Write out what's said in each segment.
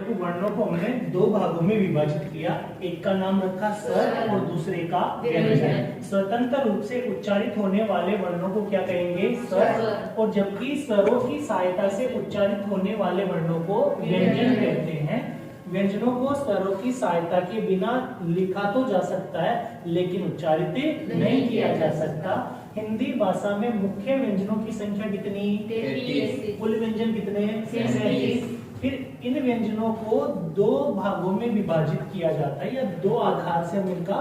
रूप वर्णों को हमने दो भागों में विभाजित किया। एक का नाम रखा स्वर और दूसरे का व्यंजन। स्वतंत्र रूप से उच्चारित होने वाले वर्णों को क्या कहेंगे? स्वर। और जबकि स्वरों की सहायता से उच्चारित होने वाले वर्णों को व्यंजन कहते हैं। व्यंजनों को स्वरों की सहायता के बिना लिखा तो जा सकता है, लेकिन उच्चारित नहीं किया जा सकता। हिंदी भाषा में मुख्य व्यंजनों की संख्या कितनी? 33। कुल व्यंजन कितने? 37। फिर इन व्यंजनों को दो भागों में विभाजित किया जाता है, या दो आधार से हम इनका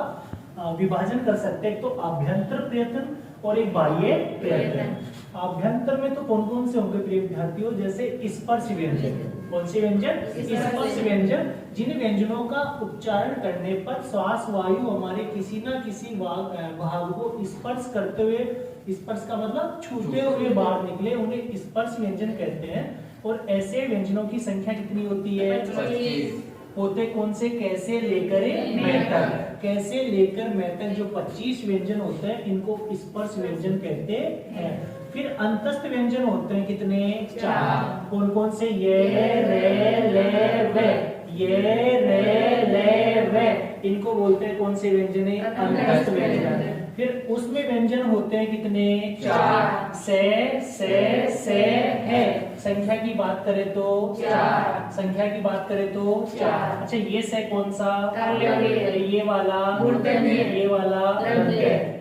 विभाजन कर सकते हैं। तो आभ्यंतर प्रयत्न और एक बाह्य प्रयत्न। आभ्यंतर में तो कौन कौन से होंगे प्रिय विद्यार्थियों? जैसे स्पर्श व्यंजन। कौन से व्यंजन? स्पर्श व्यंजन। जिन व्यंजनों का उच्चारण करने पर श्वास वायु हमारे किसी न किसी भाग को स्पर्श करते हुए, स्पर्श का मतलब छूते हुए बाहर निकले, उन्हें स्पर्श व्यंजन कहते हैं। और ऐसे व्यंजनों की संख्या कितनी होती है? 25। होते कौन से? कैसे लेकर मैं तक। कैसे लेकर मैं तक जो 25 व्यंजन होते हैं, इनको स्पर्श व्यंजन कहते हैं। फिर अंतस्थ व्यंजन होते हैं कितने? 4। कौन कौन से? ये, रे, ले, वे। ये, रे, ले, वे, इनको बोलते हैं कौन से व्यंजन है? अंतस्थ व्यंजन। फिर उसमें व्यंजन होते हैं कितने? 4। से, है। संख्या की बात करें तो 4। संख्या की बात करें तो 4। अच्छा, ये से कौन सा? ये वाला, ये वाला।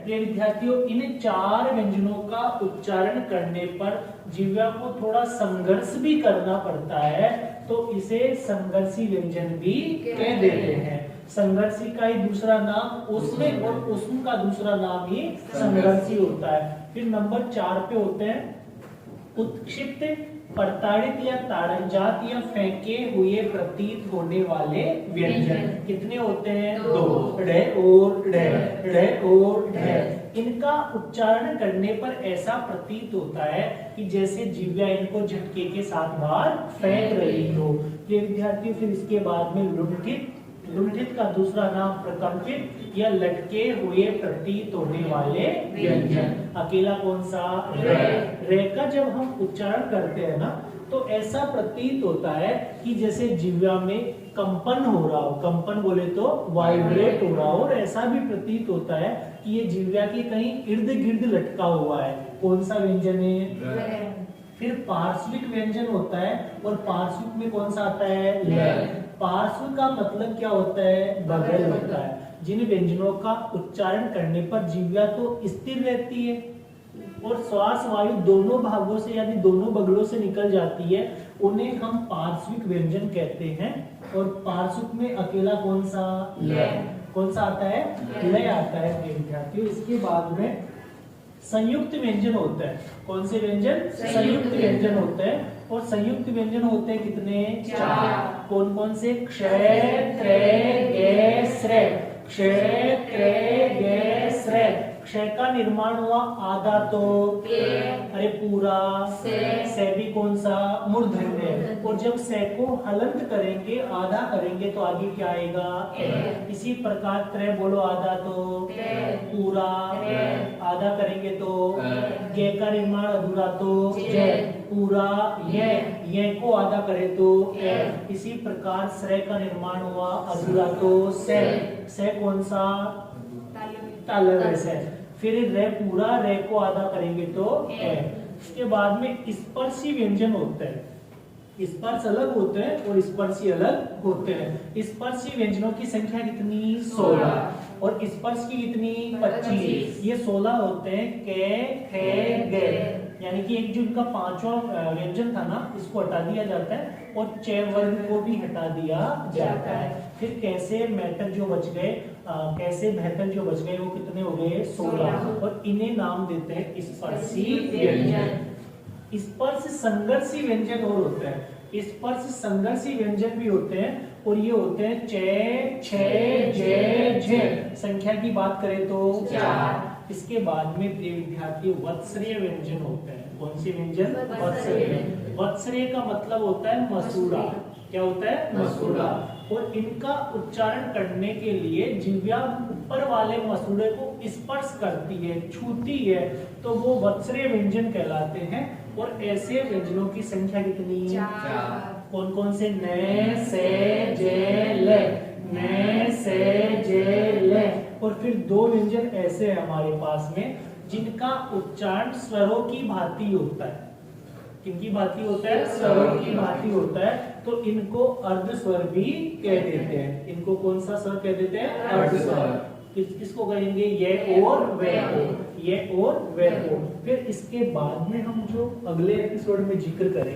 ये विद्यार्थियों, इन 4 व्यंजनों का उच्चारण करने पर जिह्वा को थोड़ा संघर्ष भी करना पड़ता है, तो इसे संघर्षी व्यंजन भी कह देते हैं। संघर्षी का ही दूसरा नाम उष्म, और उष्म का दूसरा नाम ही संघर्षी होता है। फिर नंबर 4 पे होते हैं उत्क्षिप्त, प्रताड़ित या ताड़नजात या फेंके हुए प्रतीत होने वाले व्यंजन। कितने होते हैं? 2। ढ और ढ, ढ और ढ। इनका उच्चारण करने पर ऐसा प्रतीत होता है कि जैसे जिह्वा इनको झटके के साथ बाहर फेंक रही हो। ये विद्यार्थी, फिर इसके बाद में लुंठित। लुंठित का दूसरा नाम प्रकंपित या लटके हुए प्रतीत होने वाले व्यंजन। अकेला कौन सा? रे। रे का जब हम उच्चारण करते हैं ना, तो ऐसा प्रतीत होता है कि जैसे जिह्वा में कंपन हो रहा हो। कंपन बोले तो वाइब्रेट हो रहा हो। और ऐसा भी प्रतीत होता है कि ये जिह्वा के कहीं इर्द गिर्द लटका हुआ है। कौन सा व्यंजन है? फिर पार्श्विक व्यंजन होता है, और पार्श्विक में कौन सा आता है? ल। पार्श्व का मतलब क्या होता है? बगल होता है। जिन व्यंजनों का उच्चारण करने पर जिह्वा तो स्थिर रहती है और श्वास वायु दोनों भागों से यानी दोनों बगलों से निकल जाती है, उन्हें हम पार्श्विक व्यंजन कहते हैं। और पार्श्विक में अकेला कौन सा? ल। कौन सा आता है? ल आता है विद्यार्थियों। इसके बाद में संयुक्त व्यंजन होता है। कौन से व्यंजन? संयुक्त व्यंजन होते हैं। और संयुक्त व्यंजन होते हैं कितने? 4। कौन कौन से? क्षय, त्रय, गे, श्रय। क्षय, त्रय, गे, श्रय। क्षय का निर्माण हुआ आधा तो अरे पूरा। से भी कौन सा? मूर्धन्य। और जब से को हलंत करेंगे, आधा करेंगे, तो आगे क्या आएगा? इसी प्रकार त्रय बोलो, आधा तो पूरा, आधा करेंगे तो गे का निर्माण अधूरा तो जय, पूरा ये को आधा करे तो इसी प्रकार श्रय का निर्माण हुआ अधूरा तो से कौन सा? तालव्य से। फिर रे पूरा, रे को आधा करेंगे तो इसके बाद में स्पर्शी व्यंजन होते हैं। स्पर्श अलग होते हैं और स्पर्शी अलग होते हैं। स्पर्शी व्यंजनों की संख्या कितनी? 16। और स्पर्श की कितनी? 25। ये 16 होते हैं के, खे, गे। यानी कि एक जो इनका 5वां व्यंजन था ना, इसको हटा दिया जाता है और चे वर्ग को भी हटा दिया जाता है। फिर कैसे मैटर जो बच गए, कैसे बेहतर जो बच गए, वो कितने हो गए? 16। और इन्हें नाम देते हैं स्पर्शी व्यंजन। स्पर्श संघर्षी व्यंजन और होते हैं। स्पर्श संघर्षी व्यंजन भी होते हैं, और ये होते हैं चे, छे, जे, झे। संख्या की बात करें तो 4। इसके बाद में प्रिय विद्यार्थी वत्सरेय व्यंजन होते हैं। कौन से व्यंजन? वत्सरेय। वत्सरेय का मतलब होता है मसूड़ा। क्या होता है? मसूड़ा। और इनका उच्चारण करने के लिए जिह्वा ऊपर वाले मसूड़े को स्पर्श करती है, छूती है, तो वो वत्सरेय व्यंजन कहलाते हैं। और ऐसे व्यंजनों की संख्या कितनी? 4। कौन कौन से? न, से, दो व्यंजन ऐसे हैं हमारे पास में जिनका उच्चारण स्वरों की भांति होता है। किनकी भांति होता है? स्वरों की भांति होता है। तो इनको अर्ध स्वर भी कह देते हैं। इनको कौन सा स्वर कह देते हैं? अर्ध स्वर। किसको कहेंगे? ये और वे को, ये और वे को। फिर इसके बाद में हम जो अगले एपिसोड में जिक्र करेंगे